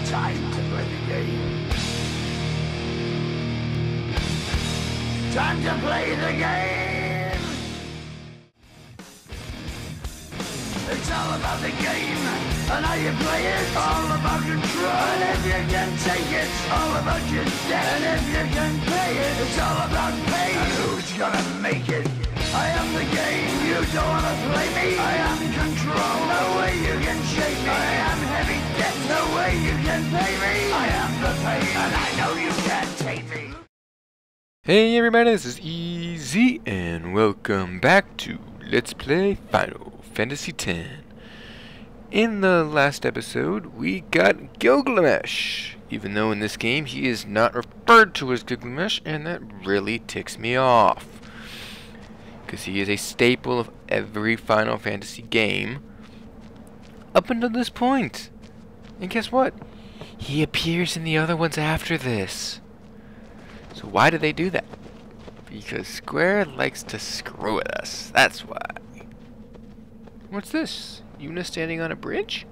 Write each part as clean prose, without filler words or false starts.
Time to play the game. Time to play the game. It's all about the game and how you play it. All about control. And if you can take it, all about your debt. And if you can pay it, it's all about pay. And who's gonna make it? I am the game. You don't wanna play me. I am control. No way you can shake me. I am heavy debt. No way you can pay me. I am the pain, and I know you can't take me. Hey everybody, this is Easy, and welcome back to Let's Play Final Fantasy X. In the last episode, we got Gilglamesh, even though in this game he is not referred to as Gilglamesh, and that really ticks me off. Because he is a staple of every Final Fantasy game up until this point. And guess what? He appears in the other ones after this. So why do they do that? Because Square likes to screw with us. That's why. What's this? Yuna standing on a bridge?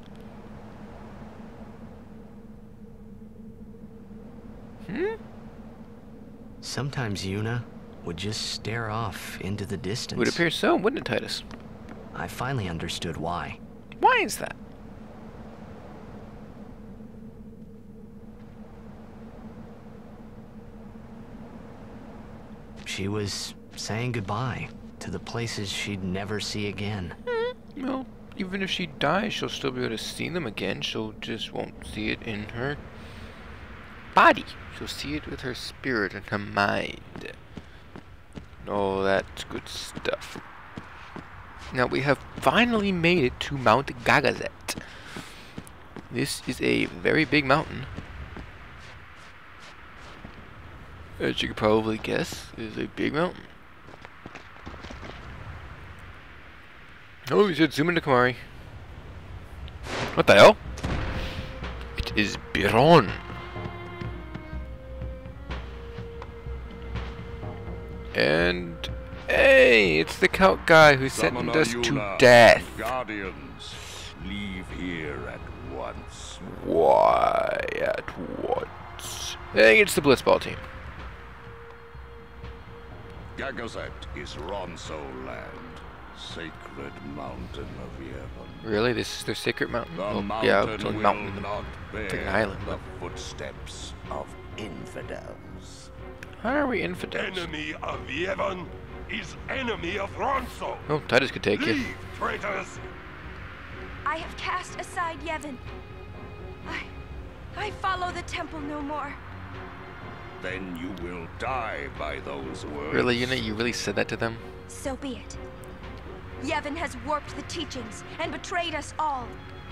Sometimes Yuna would just stare off into the distance. It would appear so, wouldn't it, Titus? I finally understood why. Why is that? She was saying goodbye to the places she'd never see again. Well, even if she dies, she'll still be able to see them again. She'll just won't see it in her body. She'll see it with her spirit and her mind. Oh, that's good stuff. Now, we have finally made it to Mount Gagazet. This is a very big mountain. As you could probably guess, it is a big mountain. Oh, you should zoom into Kamari. What the hell? It is Biron. And hey, it's the Count guy who sentenced us to death. Guardians, leave here at once. Why at once? Hey, it's the Blitzball team. Gagazet is Ronso land, sacred mountain of Yevon. Really? This is their secret mountain? The Oh, mountain yeah, it's only will mountain. not It's like an bear island. the footsteps of infidels. How are we infidels? Enemy of Yevon is enemy of Ronso. Oh, Titus could take you. Leave, traitors! I have cast aside Yevon. I follow the temple no more. Then you will die by those words. Really, you really said that to them? So be it. Yevon has warped the teachings and betrayed us all.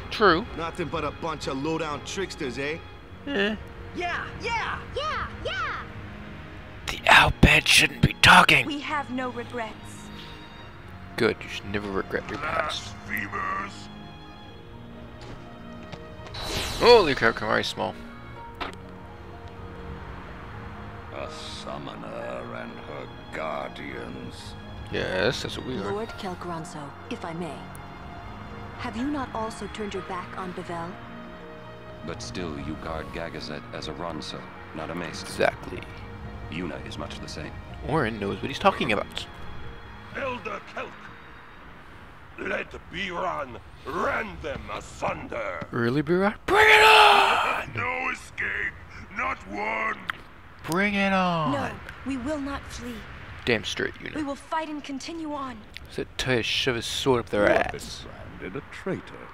True. Nothing but a bunch of low-down tricksters, eh? Eh. Yeah! The Owlbed shouldn't be talking. We have no regrets. Good, you should never regret your past. Blasphemers! Holy crap, Kamari's small. A summoner and her guardians. Yes, that's what we are. Lord Kel'Gronso, if I may. Have you not also turned your back on Bevel? But still, you guard Gagazet as a Ronso, not a Maester. Exactly. Yuna is much the same. Orin knows what he's talking about. Elder Kelk! Let Biran rend them asunder! Really, Birat? Bring it on! No escape! Not one! Bring it on! No, we will not flee. Damn straight, We Yuna. will fight and continue on. So Titus shove his sword up their You have been ass. branded a traitor,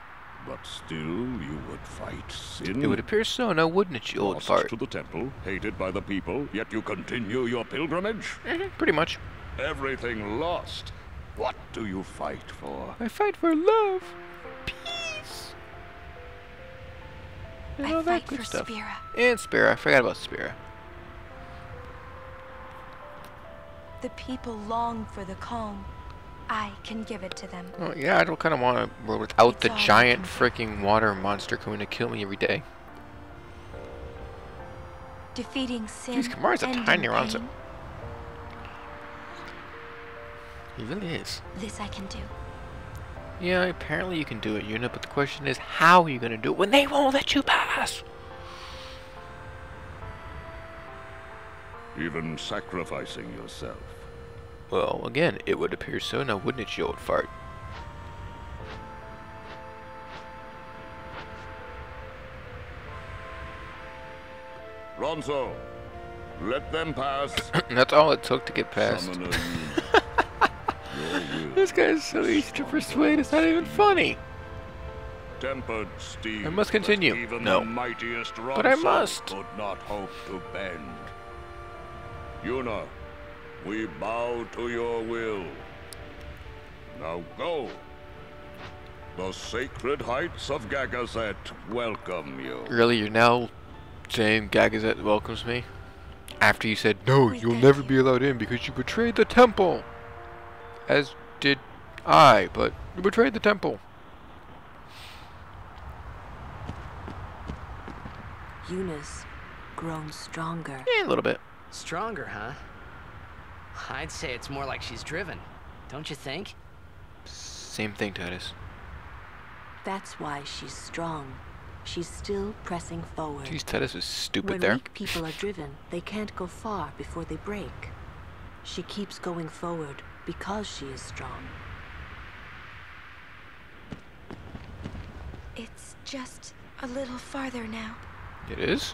but still you would fight sin. It would appear so, now wouldn't it, you old Lost fart? to the temple, hated by the people, yet you continue your pilgrimage? Pretty much. Everything lost. What do you fight for? I fight for love, peace, and all I that fight good for stuff. Spira. And Spira. I forgot about Spira. The people long for the calm. I can give it to them. Oh yeah, I don't kind of want a world without It's the all giant complete. freaking water monster coming to kill me every day. Defeating sin. Jeez, Kamari's a ending tiny Ronso. pain. He really is. This I can do. Yeah, apparently you can do it, Yuna, but the question is, how are you going to do it when they won't let you pass? even sacrificing yourself. Well, again, it would appear so, now wouldn't it, you old fart? Ronso, let them pass. That's all it took to get past. Summoner Yuna, This guy is so easy to persuade, it's not even funny. tempered steel. I must continue. that Even No. the mightiest But I Ronso must. could not hope to bend. Yuna, we bow to your will. Now go. The sacred heights of Gagazet welcome you. Really, you're now saying Gagazet welcomes me? After you said, no, you'll never be allowed in because you betrayed the temple. As did I, but you betrayed the temple. Yuna's grown stronger. Yeah, a little bit. Stronger, huh? I'd say it's more like she's driven. Don't you think? Same thing, Titus. That's why she's strong. She's still pressing forward. Jeez, Titus was stupid When there. weak people are driven, they can't go far before they break. She keeps going forward because she is strong. It's just a little farther now. It is?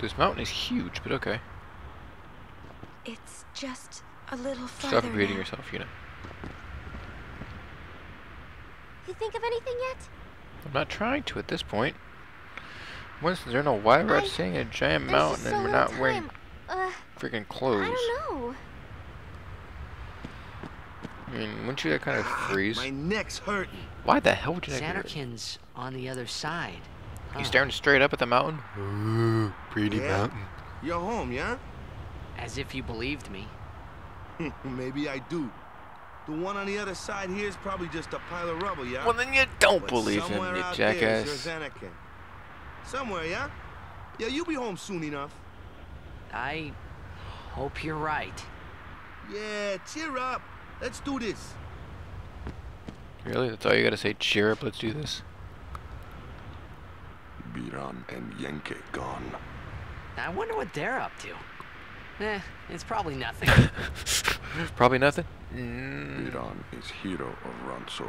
This mountain is huge, but okay. It's just a little farther Stop repeating now. yourself, you know. You think of anything yet? I'm not trying to at this point. Once there no why we're I- seeing a giant There's mountain just and so we're little not wearing time. freaking clothes. I don't know. I mean, wouldn't you get kind of freeze? My neck's hurting. Why the hell would you not get Xanarkin's on the other side. You staring straight up at the mountain? Ooh, pretty Yeah? mountain. You're home, yeah? As if you believed me. Maybe I do. The one on the other side here is probably just a pile of rubble, yeah? Well, then you don't But believe him, somewhere you out there is jackass. your Xanakin. Somewhere, yeah? Yeah, you'll be home soon enough. I hope you're right. Yeah, cheer up. Let's do this. Really? That's all you gotta say? Cheer up, let's do this. Biran and Yenke gone. I wonder what they're up to. It's probably nothing. Probably nothing? Biran is hero of Ronso.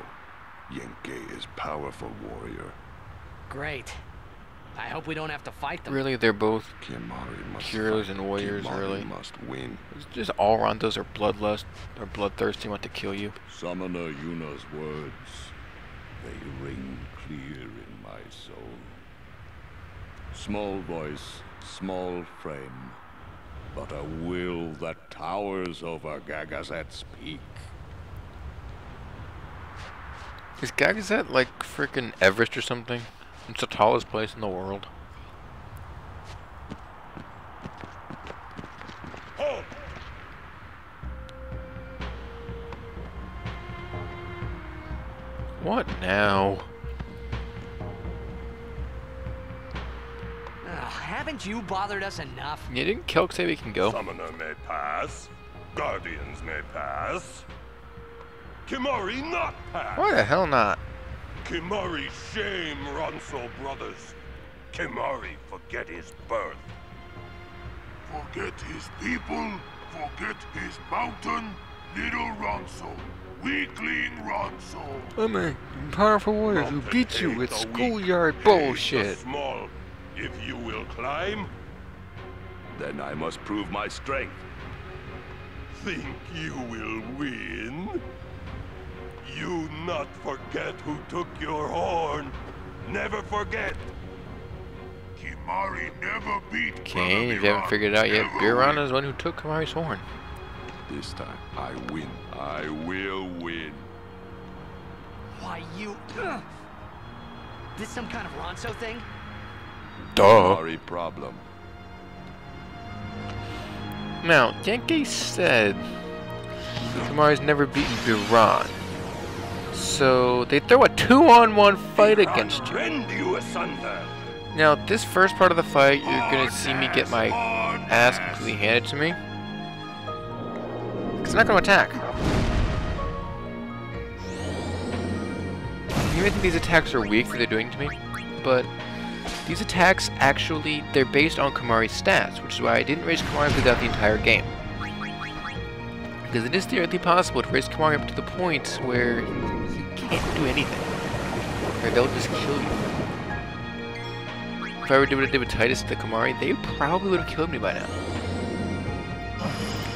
Yenke is powerful warrior. Great. I hope we don't have to fight them. Really? They're both Kimari must heroes fight. and warriors, Kimari really? must win. It's just all Rondos are bloodlust, or bloodthirsty, want to kill you. Summoner Yuna's words, they ring clear in my soul. Small voice, small frame, but a will that towers over Gagazet's peak. Is Gagazet like freaking Everest or something? It's the tallest place in the world. Halt! What now? Haven't you bothered us enough? Yeah, didn't Kelk say we can go? Summoner may pass. Guardians may pass. Kimari not pass. Why the hell not? Kimari shame Ronso brothers. Kimari forget his birth. Forget his people, forget his mountain, little Ronso, weakling Ronso. I'm a powerful warrior who beats you with schoolyard bullshit. Small, if you will climb, then I must prove my strength. Think you will win? You not forget who took your horn. Never forget. Kimari never beat Okay, if you haven't figured it out yet, Biran is the one who took Kamari's horn. This time, I win. I will win. Why, you... This some kind of Ronso thing? Duh. Sorry problem. Now, Yankee said Kamari's never beaten Biran. So, they throw a 2-on-1 fight against you. Rend you asunder. Now, this first part of the fight, you're gonna see me get my ass completely handed to me. Because I'm not gonna attack. You may think these attacks are weak that they're doing to me, but These attacks actually, they're based on Kimahri's stats, which is why I didn't raise Kimahri to death the entire game. Because it is theoretically possible to raise Kimahri up to the point where you can't do anything. Or they'll just kill you. If I were to do what I did with Titus to the Kimahri, they probably would have killed me by now.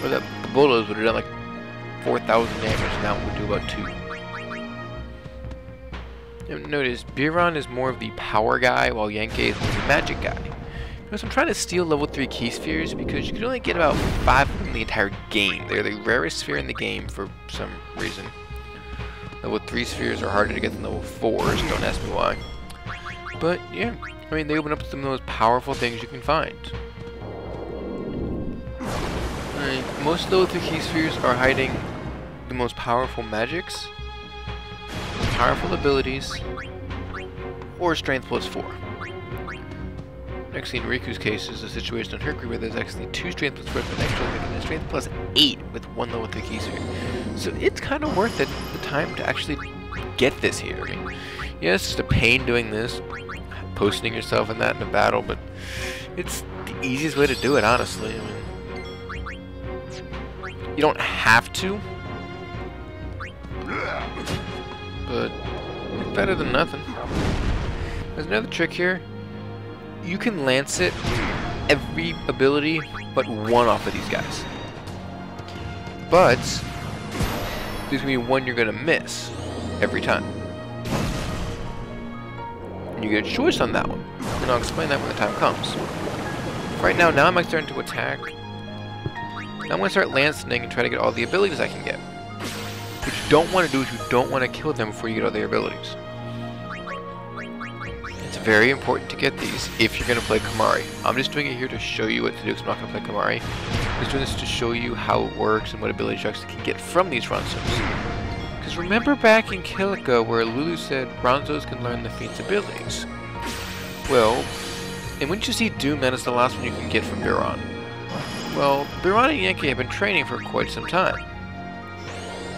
Or the Bolos would have done like 4,000 damage, and that would do about 2. Notice, Biron is more of the power guy, while Yankee is more the magic guy. Notice I'm trying to steal level 3 key spheres because you can only get about 5 of them in the entire game. They're the rarest sphere in the game for some reason. Level 3 spheres are harder to get than level 4s, don't ask me why. But yeah, I mean, they open up some of the most powerful things you can find. Most of the level 3 key spheres are hiding the most powerful magics, powerful abilities, or strength plus 4. Actually, in Riku's case, is a situation on Hercule where there's actually 2 strength plus 4, but actually making a strength plus 8 with 1 level 3 key sphere. So it's kind of worth it, the time to actually get this here. I mean, yeah, it's just a pain doing this, posting yourself in that in a battle, but it's the easiest way to do it, honestly. I mean, you don't have to, but it's better than nothing. There's another trick here. You can lance it every ability but one off of these guys. But there's gonna be one you're gonna miss every time. And you get a choice on that one. And I'll explain that when the time comes. Right now I'm starting to attack. Now I'm gonna start lancing and try to get all the abilities I can get. What you don't want to do is you don't want to kill them before you get all their abilities. It's very important to get these if you're going to play Kimahri. I'm just doing it here to show you what to do because I'm not going to play Kimahri. I'm just doing this to show you how it works and what abilities you actually can get from these Ronsos. Because remember back in Kilika where Lulu said Ronsos can learn the Fiend's abilities. Well, and wouldn't you see Doom, that is the last one you can get from Biron. Well, Biron and Yankee have been training for quite some time.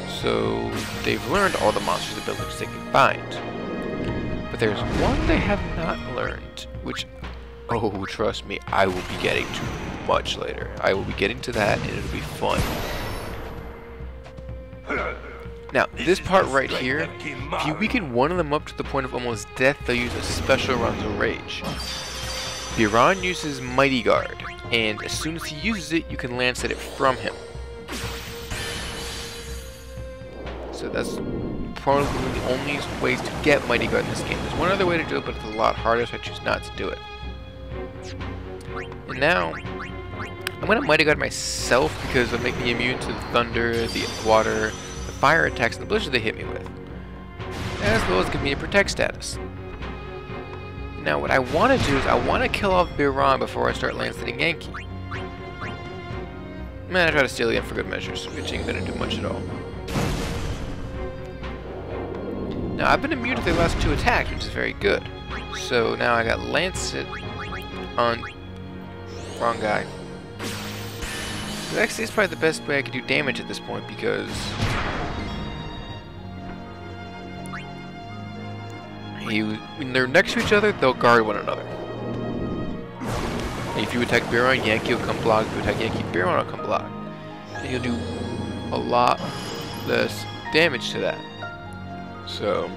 So they've learned all the monsters' abilities they can find. But there's one they have not learned, which, oh, trust me, I will be getting to much later. I will be getting to that, and it'll be fun. Now, this part right here, if you weaken one of them up to the point of almost death, they'll use a special Ronso Rage. Biron uses Mighty Guard, and as soon as he uses it, you can lance at it from him. So that's probably the only ways to get Mighty Guard in this game. There's one other way to do it, but it's a lot harder, so I choose not to do it. And now, I'm going to Mighty Guard myself because it'll make me immune to the thunder, the water, the fire attacks, and the blizzard they hit me with. As well as give me a protect status. Now what I want to do is I want to kill off Biron before I start lancing Yankee. I'm going to try to steal again for good measures, which ain't going to do much at all. Now, I've been immune to the last 2 attacks, which is very good. So now I got Lancet on wrong guy. But actually, it's probably the best way I could do damage at this point because when they're next to each other, they'll guard one another. And if you attack Biron, Yankee will come block. If you attack Yankee, Biron will come block. And you'll do a lot less damage to that. So,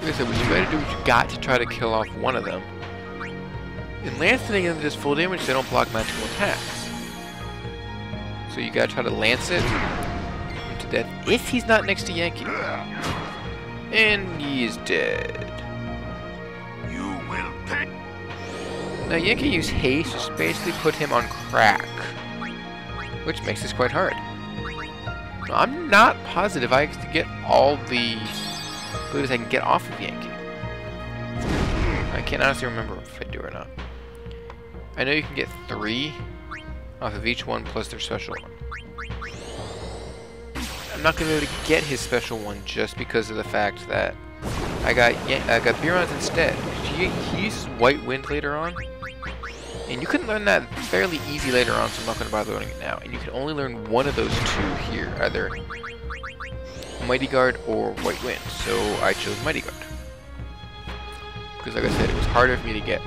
like I said, what you gotta do is you got to try to kill off one of them. And lancing them does full damage, they don't block magical attacks. So you gotta try to lance it to death if he's not next to Yankee. And he is dead. You will pay. Now Yankee used haste, which basically put him on crack, which makes this quite hard. I'm not positive I can get all the abilities I can get off of Yankee. I can't honestly remember if I do or not. I know you can get 3 off of each one plus their special one. I'm not going to be able to get his special one just because of the fact that I got Biron's instead. He uses White Wind later on. And you can learn that fairly easy later on, so I'm not going to bother learning it now. And you can only learn one of those 2 here, either Mighty Guard or White Wind, so I chose Mighty Guard. Because like I said, it was harder for me to get.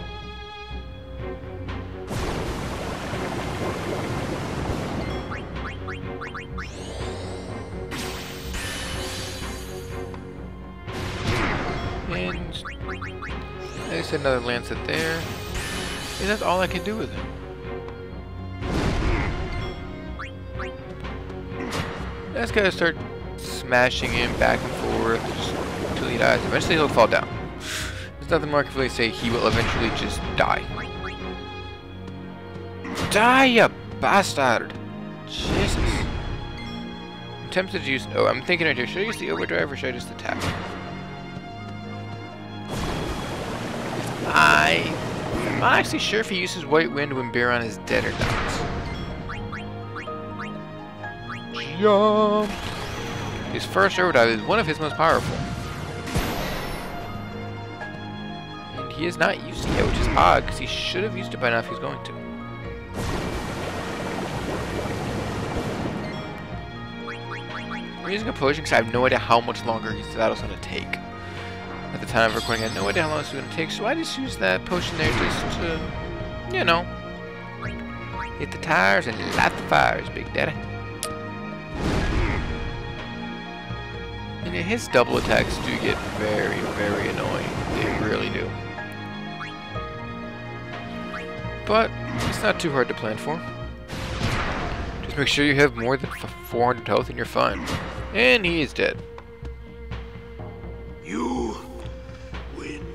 And I just had another Lancet there. And that's all I could do with him. I just gotta start smashing him back and forth just until he dies. Eventually he'll fall down. There's nothing more I can really say. He will eventually just die. Die, you bastard! Jesus. I'm tempted to use... Oh, I'm thinking right here. Should I use the overdrive or should I just attack? I'm not actually sure if he uses White Wind when Biron is dead or not. Jump! His first overdrive is one of his most powerful. And he has not used it yet, which is odd, because he should have used it by now if he's going to. I'm using a potion because I have no idea how much longer his battle's going to take. At the time of recording, I had no idea how long it's going to take, so I just used that potion there just to, you know, hit the tires and light the fires, Big Daddy. And his double attacks do get very, very annoying. They really do. But it's not too hard to plan for. Just make sure you have more than 400 health and you're fine. And he is dead. You win.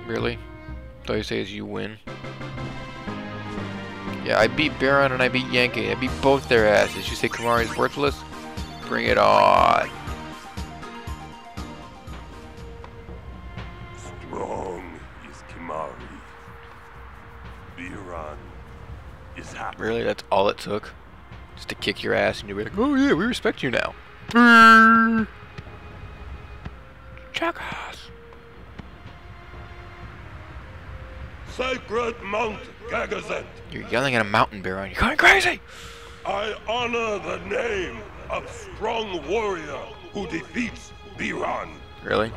Really? Thought you say is you win. Yeah, I beat Biron and I beat Yankee. I beat both their asses. You say Kimahri's worthless? Bring it on. Strong is Kimahri. Biron is happy. Really? That's all it took? Just to kick your ass and you'll be like, oh yeah, we respect you now. Jackass. Sacred Mount Gagazet. You're yelling at a mountain, Biron. You're going crazy! I honor the name of strong warrior who defeats Biron. Really?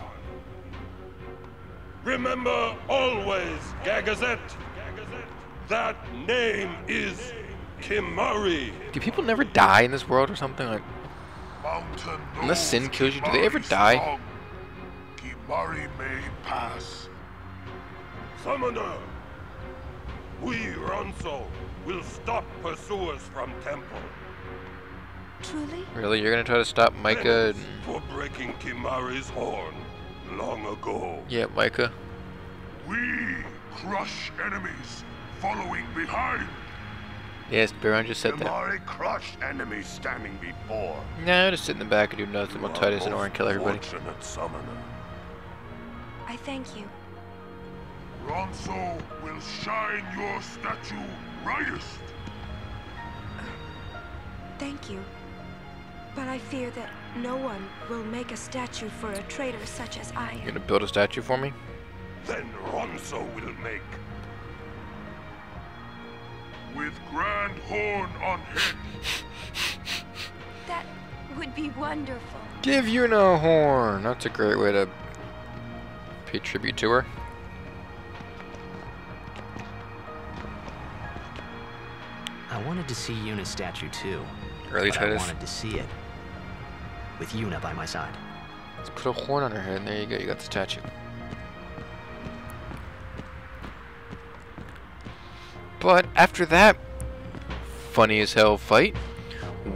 Remember always, Gagazet. That name is Kimahri. Do people never die in this world or something? Like, unless sin kills you, do they ever die? Kimahri may pass. Summoner, we Ronso will stop pursuers from temple. Truly? Really? You're gonna try to stop Micah? For breaking Kimahri's horn long ago. Yeah, Micah. We crush enemies following behind. Yes, Biron just said that. Kimahri crushed enemies standing before. Nah, just sit in the back and do nothing while Titus and Orin kill everybody. Fortunate summoner. I thank you. Ronso will shine your statue brightest. Thank you. But I fear that no one will make a statue for a traitor such as I You am. gonna build a statue for me? Then Ronso will make. With grand horn on head. That would be wonderful. Give you no horn. That's a great way to pay tribute to her. I wanted to see Yuna's statue too. Early but I Titus. wanted to see it with Yuna by my side. Let's put a horn on her head and there you go, you got the statue. But after that funny as hell fight,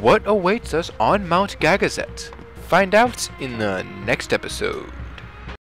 what awaits us on Mount Gagazet? Find out in the next episode.